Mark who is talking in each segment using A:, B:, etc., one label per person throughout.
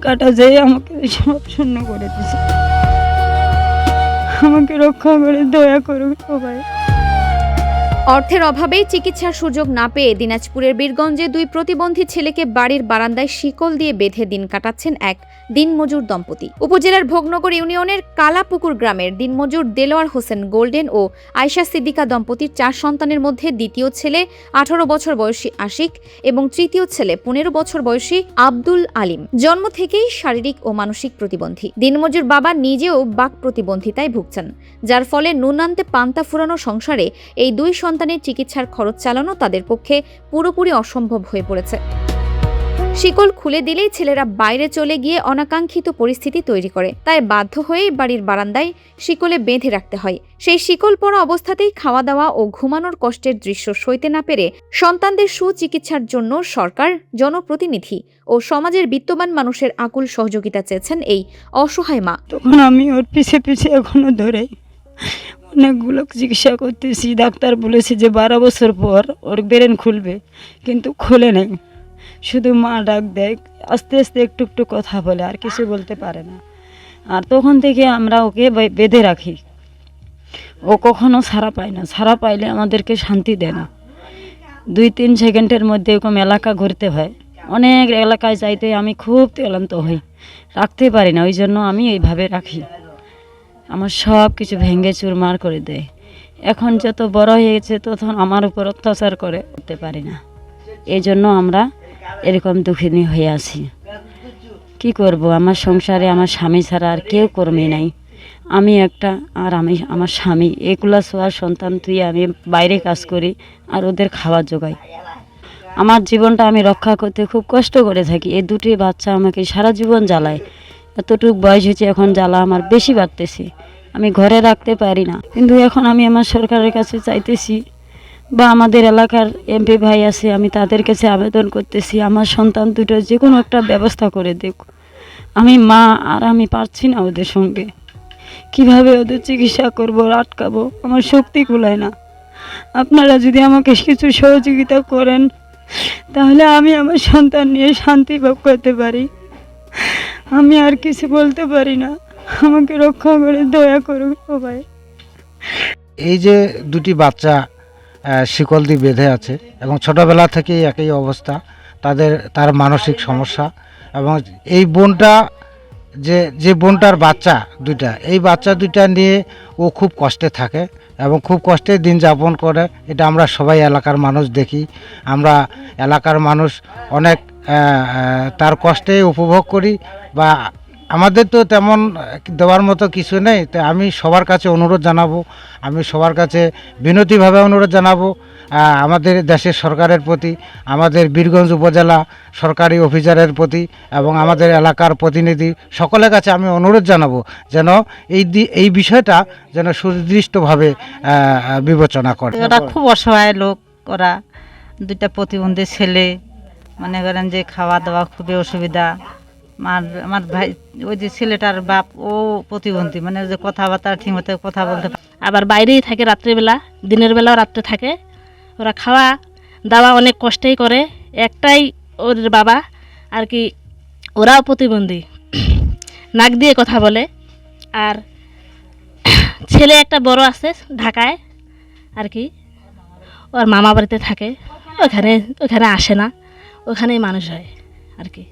A: কাটা যেয়ে আমাকে সব শূন্য করে দিছে। আমাকে রক্ষা করে দয়া করুন সবাই।
B: অর্থের অভাবেই চিকিৎসার সুযোগ না পেয়ে দিনাজপুরের বীরগঞ্জে দুই প্রতিবন্ধী ছেলেকে বাড়ির বারান্দায় শিকল দিয়ে বেঁধে দিন কাটাচ্ছেন এক দিনমজুর দম্পতি। উপজেলার ভোগনগর ইউনিয়নের কালাপুকুর গ্রামের দিনমজুর দেলোয়ার হোসেন গোল্ডেন ও আয়শা সিদ্দিকা দম্পতির 4 সন্তানের মধ্যে দ্বিতীয় ছেলে 18 বছর বয়সী আশিক এবং তৃতীয় ছেলে 15 বছর বয়সী আব্দুল আলিম। জন্ম থেকেই শারীরিক ও মানসিক প্রতিবন্ধী। দিনমজুর বাবা নিজেও বাক প্রতিবন্ধিতায় ভুগছেন, যার ফলে নুন আনতে পান্তা ফুরানো সংসারে এই দুই সন্তানের চিকিৎসার খরচ চালানো তাদের পক্ষে পুরোপুরি অসম্ভব হয়ে পড়েছে। শিকল খুলে দিলেই ছেলেরা বাইরে চলে গিয়ে অনাকাঙ্ক্ষিত পরিস্থিতি তৈরি করে, তাই বাধ্য হয়েই বাড়ির বারান্দায় শিকলে বেঁধে রাখতে হয়। সেই শিকল পরা অবস্থাতেই খাওয়া দাওয়া ও ঘুমানোর কষ্টের দৃশ্য সইতে না পেরে সন্তানদের সুচিকিৎসার জন্য সরকার, জনপ্রতিনিধি ও সমাজের বিত্তবান মানুষের আকুল সহযোগিতা চেয়েছেন এই অসহায় মা।
A: তখন আমি ওর পিছে পিছে এখনো ধরে অনেকগুলো চিকিৎসা করতেছি। ডাক্তার বলেছে যে 12 বছর পর ওর ব্রেন খুলবে, কিন্তু খুলে নেই। শুধু মা ডাক দেয়, আস্তে আস্তে একটু একটু কথা বলে, আর কিছু বলতে পারে না। আর তখন থেকে আমরা ওকে বেঁধে রাখি। ও কখনো ছাড়া পায় না, ছাড়া পাইলে আমাদেরকে শান্তি দেয় না। 2-3 সেকেন্ডের মধ্যে এরকম এলাকা ঘুরতে হয়। অনেক এলাকায় যাইতে আমি খুব ক্লান্ত হই, রাখতে পারি না। ওই জন্য আমি এইভাবে রাখি। আমার সব কিছু ভেঙে চুরমার করে দেয়। এখন যত বড় হয়ে গেছে তখন আমার উপর অত্যাচার করতে পারি না। এই জন্য আমরা এরকম দুঃখিনী হয়ে আছি। কি করব, আমার সংসারে আমার স্বামী ছাড়া আর কেউ কর্মী নাই। আমি একটা, আর আমি আমার স্বামী, এগুলা ছোঁয়ার সন্তান তুই আমি বাইরে কাজ করি আর ওদের খাবার জোগাই। আমার জীবনটা আমি রক্ষা করতে খুব কষ্ট করে থাকি। এই দুটি বাচ্চা আমাকে সারা জীবন জ্বালায়। এতটুকু বয়স হয়েছে, এখন জ্বালা আমার বেশি বাড়তেছে। আমি ঘরে রাখতে পারি না, কিন্তু এখন আমি আমার সরকারের কাছে চাইতেছি, বা আমাদের এলাকার এমপি ভাই আছে, আমি তাদের কাছে আবেদন করতেছি আমার সন্তান দুটো যে কোনো একটা ব্যবস্থা করে দেখ। আমি মা, আর আমি পারছি না ওদের সঙ্গে। কিভাবে ওদের চিকিৎসা করব, আটকাবো, আমার শক্তি কুলায় না। আপনারা যদি আমাকে কিছু সহযোগিতা করেন তাহলে আমি আমার সন্তান নিয়ে শান্তি ভোগ করতে পারি। আমি আর কিছু বলতে পারি না। আমাকে রক্ষা করে দয়া করুন সবাই।
C: এই যে দুটি বাচ্চা শিকল দিয়ে বেঁধে আছে এবং ছোটোবেলা থেকেই একই অবস্থা, তার মানসিক সমস্যা। এবং এই বোনটা, যে বোনটার বাচ্চা দুইটা, এই বাচ্চা দুইটা নিয়ে ও খুব কষ্টে থাকে এবং খুব কষ্টে দিন যাপন করে। এটা আমরা সবাই এলাকার মানুষ দেখি। আমরা এলাকার মানুষ অনেক তার কষ্টে উপভোগ করি, বা আমাদের তো তেমন দেওয়ার মতো কিছু নেই। তো আমি সবার কাছে অনুরোধ জানাবো, আমি সবার কাছে বিনতিভাবে অনুরোধ জানাবো আমাদের দেশের সরকারের প্রতি, আমাদের বীরগঞ্জ উপজেলা সরকারি অফিসারের প্রতি এবং আমাদের এলাকার প্রতিনিধি সকলের কাছে আমি অনুরোধ জানাবো যেন এই বিষয়টা যেন সুদৃষ্টভাবে বিবেচনা করে।
D: ওরা খুব অসহায় লোক, ওরা দুইটা প্রতিবন্ধী ছেলে, মনে করেন যে খাওয়া দাওয়া খুবই অসুবিধা। আমার ভাই, ওই যে ছেলেটার বাপ, ও প্রতিবন্ধী, মানে যে কথাবার্তা ঠিকমতো কথা বলতে পারে।
E: আবার বাইরেই থাকে রাত্রিবেলা, দিনের বেলাও রাত্রে থাকে। ওরা খাওয়া দাওয়া অনেক কষ্টেই করে। একটাই ওদের বাবা আর কি, ওরাও প্রতিবন্ধী, নাক দিয়ে কথা বলে। আর ছেলে একটা বড় আছে ঢাকায় আর কি, ওর মামা বাড়িতে থাকে, ওখানে আসে না, ওখানেই মানুষ হয় আর কি।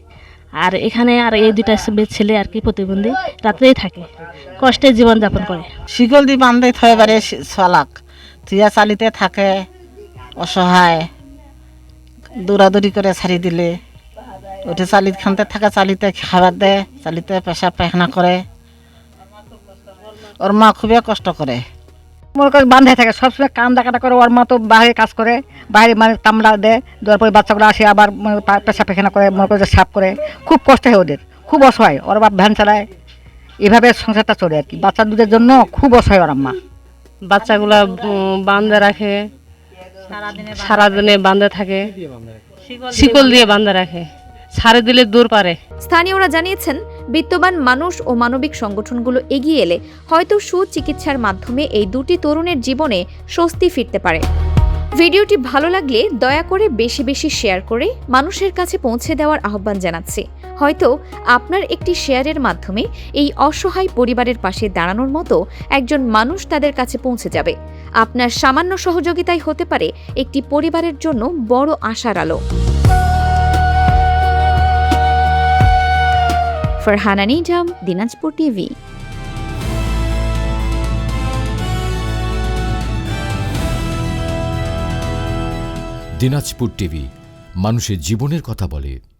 E: আর এখানে আর এই দুইটা ছেলে আর কি প্রতিবন্ধী, রাত্রেই থাকে, কষ্টে জীবনযাপন করে।
D: শিকল দিয়ে বান্ধে থয়ে বারে ছলাক থুয়া চালিতে থাকে, অসহায়, দৌড়াদৌড়ি করে ছাড়ি দিলে ওটা চালিত খানতে থাকে, চালিতে খাবার দেয়, চালিতে পেশাব পায়খানা করে। ওর মা খুবই কষ্ট করে।
F: মনে করে বান্ধে থাকে, সবসময় কান্দা কাটা করে। ওর মা তো বাইরে কাজ করে, বাইরে মানে কামড়া দেয়, দেওয়ার পরে বাচ্চাগুলো আসে আবার পেশা পায়খানা করে, মনে করে সাফ করে। খুব কষ্ট হয় ওদের, খুব অসহায়। ওর বাপ ভ্যান চালায়, এভাবে সংসারটা চলে আর কি। বাচ্চা দুধের জন্য খুব অসহায় ওর আম্মা।
G: বাচ্চাগুলা বান্ধে রাখে, সারাদিনে বান্ধে থাকে, শিকল দিয়ে বান্ধে রাখে, ছাড়ে দিলে দূর পারে।
B: স্থানীয়রা জানিয়েছেন, বিত্তবান মানুষ ও মানবিক সংগঠনগুলো এগিয়ে এলে হয়তো সুচিকিৎসার মাধ্যমে এই দুটি তরুণের জীবনে স্বস্তি ফিরতে পারে। ভিডিওটি ভালো লাগলে দয়া করে বেশি বেশি শেয়ার করে মানুষের কাছে পৌঁছে দেওয়ার আহ্বান জানাচ্ছি। হয়তো আপনার একটি শেয়ারের মাধ্যমে এই অসহায় পরিবারের পাশে দাঁড়ানোর মতো একজন মানুষ তাদের কাছে পৌঁছে যাবে। আপনার সামান্য সহযোগিতাই হতে পারে একটি পরিবারের জন্য বড় আশার আলো। ফারহানা নিজাম, দিনাজপুর টিভি।
H: দিনাজপুর টিভি মানুষের জীবনের কথা বলে।